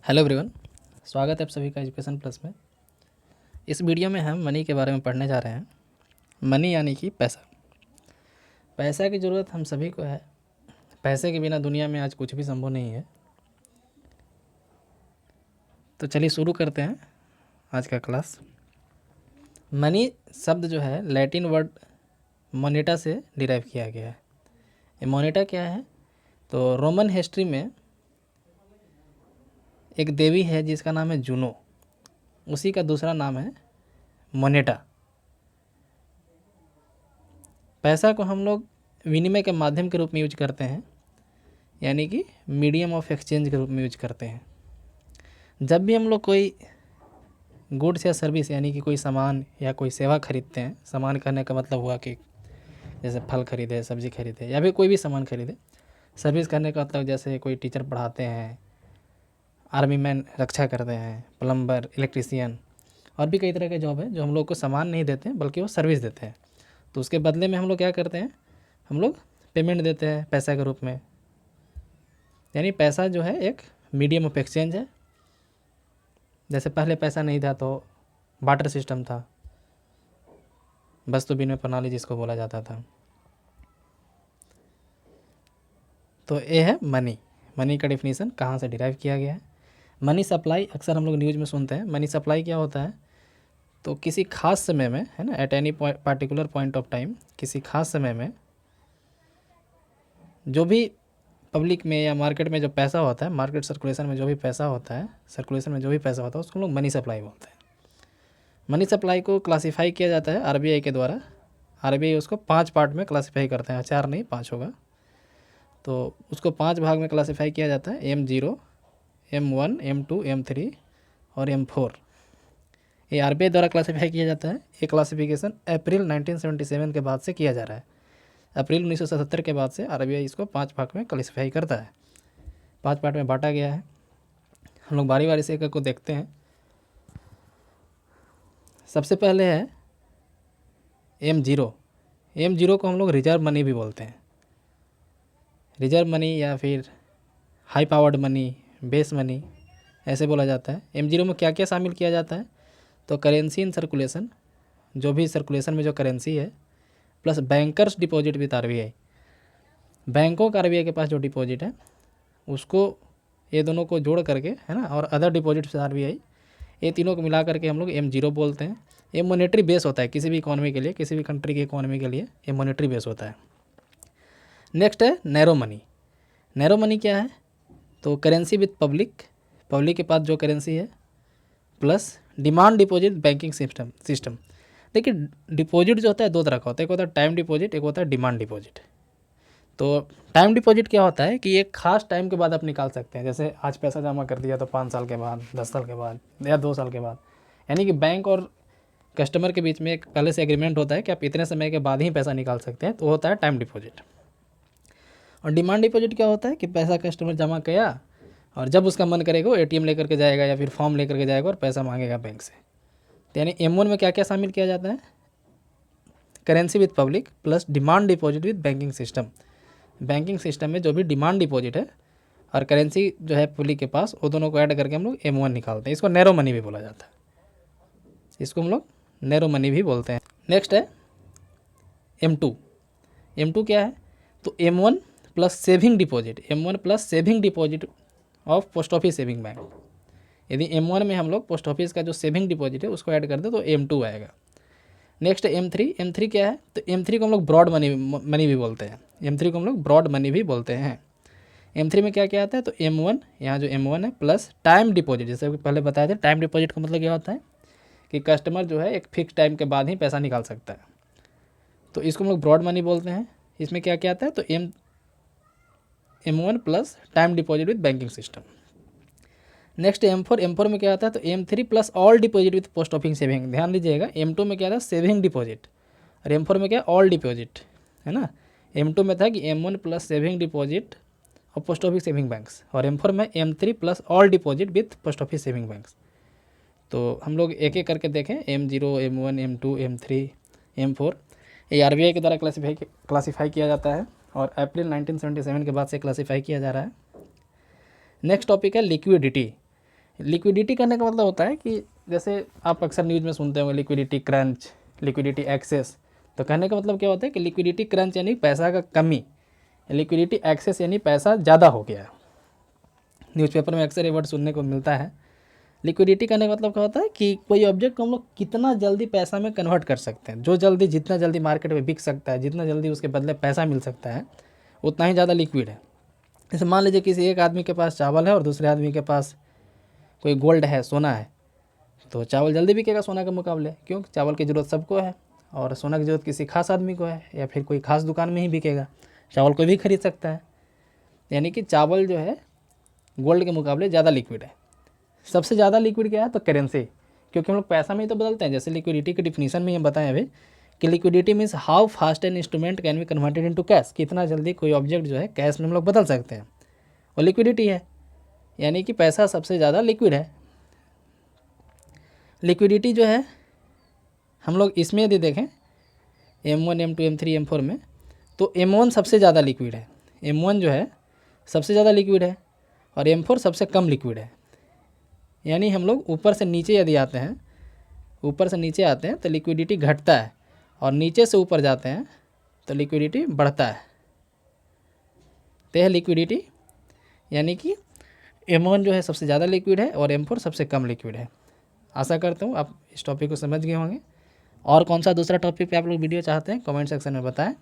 Hello everyone, स्वागत है आप सभी का एजुकेशन प्लस में। इस वीडियो में हम मनी के बारे में पढ़ने जा रहे हैं। मनी यानी कि पैसा। पैसा की ज़रूरत हम सभी को है। पैसे के बिना दुनिया में आज कुछ भी संभव नहीं है। तो चलिए शुरू करते हैं आज का क्लास। मनी शब्द जो है लैटिन वर्ड मोनेटा से डिराइव किया गया है। ये मोनेटा क्या है? तो रोमन हिस्ट्री में एक देवी है जिसका नाम है जूनो, उसी का दूसरा नाम है मोनेटा। पैसा को हम लोग विनिमय के माध्यम के रूप में यूज करते हैं, यानी कि मीडियम ऑफ एक्सचेंज के रूप में यूज करते हैं। जब भी हम लोग कोई गुड्स या सर्विस यानी कि कोई सामान या कोई सेवा खरीदते हैं, सामान कहने का मतलब हुआ कि जैसे फल खरीदे, सब्जी खरीदे या फिर कोई भी सामान खरीदे। सर्विस करने का मतलब जैसे कोई टीचर पढ़ाते हैं, आर्मी मैन रक्षा करते हैं, प्लम्बर, इलेक्ट्रीशियन और भी कई तरह के जॉब है जो हम लोग को सामान नहीं देते हैं बल्कि वो सर्विस देते हैं। तो उसके बदले में हम लोग क्या करते हैं, हम लोग पेमेंट देते हैं पैसा के रूप में। यानी पैसा जो है एक मीडियम ऑफ एक्सचेंज है। जैसे पहले पैसा नहीं था तो बार्टर सिस्टम था, वस्तु विनिमय प्रणाली जिसको बोला जाता था। तो ये है मनी। मनी का डेफिनेशन कहाँ से डिराइव किया गया है। मनी सप्लाई अक्सर हम लोग न्यूज़ में सुनते हैं। मनी सप्लाई क्या होता है? तो किसी खास समय में, है ना, at any particular point of time, किसी खास समय में जो भी पब्लिक में या मार्केट में जो पैसा होता है, मार्केट सर्कुलेशन में जो भी पैसा होता है, सर्कुलेशन में जो भी पैसा होता है उसको हम लोग मनी सप्लाई बोलते हैं। मनी सप्लाई को क्लासीफाई किया जाता है आरबीआई के द्वारा। आरबीआई उसको 5 पार्ट में क्लासीफाई करते हैं, 4 नहीं 5 होगा। तो उसको 5 भाग में क्लासीफाई किया जाता है, M0, M1, M2, M3 और M4। ये आरबीआई द्वारा क्लासीफाई किया जाता है। ये क्लासिफिकेशन अप्रैल 1977 के बाद से किया जा रहा है। अप्रैल 1977 के बाद से आरबीआई इसको 5 भाग में क्लासीफाई करता है। 5 पार्ट में बांटा गया है। हम लोग बारी बारी से एक को देखते हैं। सबसे पहले है M0। M0 को हम लोग रिजर्व मनी भी बोलते हैं। रिजर्व मनी या फिर high powered money, base money ऐसे बोला जाता है। M0 में क्या क्या शामिल किया जाता है? तो करेंसी इन सर्कुलेशन, जो भी सर्कुलेशन में जो करेंसी है, plus bankers deposit with RBI, बैंकों का आरबीआई के पास जो डिपॉजिट है उसको, ये दोनों को जोड़ करके, है ना, और अदर डिपॉजिट से आरबीआई, ये तीनों को मिला करके हम लोग M0 बोलते हैं। ये मॉनेटरी बेस होता है किसी भी इकॉनमी के लिए, किसी भी कंट्री की इकॉनमी के लिए ये मॉनेटरी बेस होता है। नेक्स्ट है नैरो मनी। नैरो मनी क्या है? तो करेंसी विद पब्लिक, पब्लिक के पास जो करेंसी है, plus demand deposit banking system. देखिए, डिपॉजिट जो होता है 2 तरह का होता है। एक होता है टाइम डिपॉजिट, एक होता है डिमांड डिपॉजिट। तो टाइम डिपॉजिट क्या होता है कि एक खास टाइम के बाद आप निकाल सकते हैं। जैसे आज पैसा जमा कर दिया तो 5 साल के बाद, 10 साल के बाद या 2 साल के बाद। यानी कि बैंक और कस्टमर के बीच में एक पहले से एग्रीमेंट होता है कि आप इतने समय के बाद ही पैसा निकाल सकते हैं, तो होता है टाइम डिपॉजिट। और डिमांड डिपॉजिट क्या होता है कि पैसा कस्टमर जमा किया और जब उसका मन करेगा वो एटीएम लेकर के जाएगा या फिर फॉर्म लेकर के जाएगा और पैसा मांगेगा बैंक से। तो यानी M1 में क्या क्या शामिल किया जाता है? Currency with public plus demand deposit with banking system. Banking system में जो भी डिमांड डिपॉजिट है और करेंसी जो है पब्लिक के पास, वो दोनों को ऐड करके हम लोग M1 निकालते हैं। इसको नैरो मनी भी बोला जाता है। इसको हम लोग नैरो मनी भी बोलते हैं। नेक्स्ट है M2। M2 क्या है? तो M1 plus saving deposit, M1 plus saving deposit of post office saving bank. यदि M1 में हम लोग पोस्ट ऑफिस का जो सेविंग डिपॉजिट है उसको ऐड कर दे तो M2 आएगा। नेक्स्ट है M3। M3 क्या है? तो M3 को हम लोग ब्रॉड मनी भी बोलते हैं। M3 को हम लोग ब्रॉड मनी भी बोलते हैं। M3 में क्या क्या आता है? तो M1, यहाँ जो M1 है, प्लस टाइम डिपॉजिट। जैसे पहले बताया था, टाइम डिपॉजिट का मतलब क्या होता है कि कस्टमर जो है एक फिक्स टाइम के बाद ही पैसा निकाल सकता है, तो इसको हम लोग ब्रॉड मनी बोलते हैं। इसमें क्या क्या आता है? तो M1 plus time deposit with banking system. Next M4। M4 में क्या आता है? तो M3 plus all deposit with post office saving. ध्यान दीजिएगा, M2 में क्या था? सेविंग डिपॉजिट, और M4 में क्या? ऑल डिपॉजिट, है ना। M2 में था कि M1 प्लस सेविंग डिपॉजिट और पोस्ट ऑफिस सेविंग बैंक्स, और M4 में M3 plus all deposit with post office saving banks. तो हम लोग एक एक करके देखें, M0, M1, M2, M3, M4। ये आरबीआई के द्वारा क्लासीफाई किया जाता है और अप्रैल 1977 के बाद से क्लासीफाई किया जा रहा है। नेक्स्ट टॉपिक है लिक्विडिटी। लिक्विडिटी करने का मतलब होता है कि जैसे आप अक्सर न्यूज़ में सुनते होंगे लिक्विडिटी क्रंच, लिक्विडिटी एक्सेस। तो कहने का मतलब क्या होता है कि लिक्विडिटी क्रंच यानी पैसा का कमी, लिक्विडिटी एक्सेस यानी पैसा ज़्यादा हो गया। न्यूज़पेपर में अक्सर ये वर्ड सुनने को मिलता है। लिक्विडिटी करने का मतलब क्या होता है कि कोई ऑब्जेक्ट को हम लोग कितना जल्दी पैसा में कन्वर्ट कर सकते हैं, जो जल्दी जितना जल्दी मार्केट में बिक सकता है, जितना जल्दी उसके बदले पैसा मिल सकता है, उतना ही ज़्यादा लिक्विड है। जैसे मान लीजिए किसी एक आदमी के पास चावल है और दूसरे आदमी के पास कोई गोल्ड है, सोना है, तो चावल जल्दी बिकेगा सोना के मुकाबले, क्योंकि चावल की ज़रूरत सबको है और सोना की ज़रूरत किसी खास आदमी को है, या फिर कोई खास दुकान में ही बिकेगा। चावल कोई भी खरीद सकता है, यानी कि चावल जो है गोल्ड के मुकाबले ज़्यादा लिक्विड है। सबसे ज़्यादा लिक्विड क्या है? तो करेंसी, क्योंकि हम लोग पैसा में ही तो बदलते हैं। जैसे लिक्विडिटी की डिफिनीशन में हम बताएं अभी कि liquidity means how fast an instrument can be converted into cash, कितना जल्दी कोई ऑब्जेक्ट जो है कैश में हम लोग बदल सकते हैं, और लिक्विडिटी है, यानी कि पैसा सबसे ज़्यादा लिक्विड है। लिक्विडिटी जो है हम लोग इसमें यदि देखें M1, M2, M3, M4 में, तो M1 सबसे ज़्यादा लिक्विड है। M1 जो है सबसे ज़्यादा लिक्विड है और M4 सबसे कम लिक्विड है। यानी हम लोग ऊपर से नीचे यदि आते हैं, ऊपर से नीचे आते हैं तो लिक्विडिटी घटता है, और नीचे से ऊपर जाते हैं तो लिक्विडिटी बढ़ता है। तो है लिक्विडिटी, यानी कि M1 जो है सबसे ज़्यादा लिक्विड है और M4 सबसे कम लिक्विड है। आशा करता हूँ आप इस टॉपिक को समझ गए होंगे। और कौन सा दूसरा टॉपिक पे आप लोग वीडियो चाहते हैं कमेंट सेक्शन में बताएं।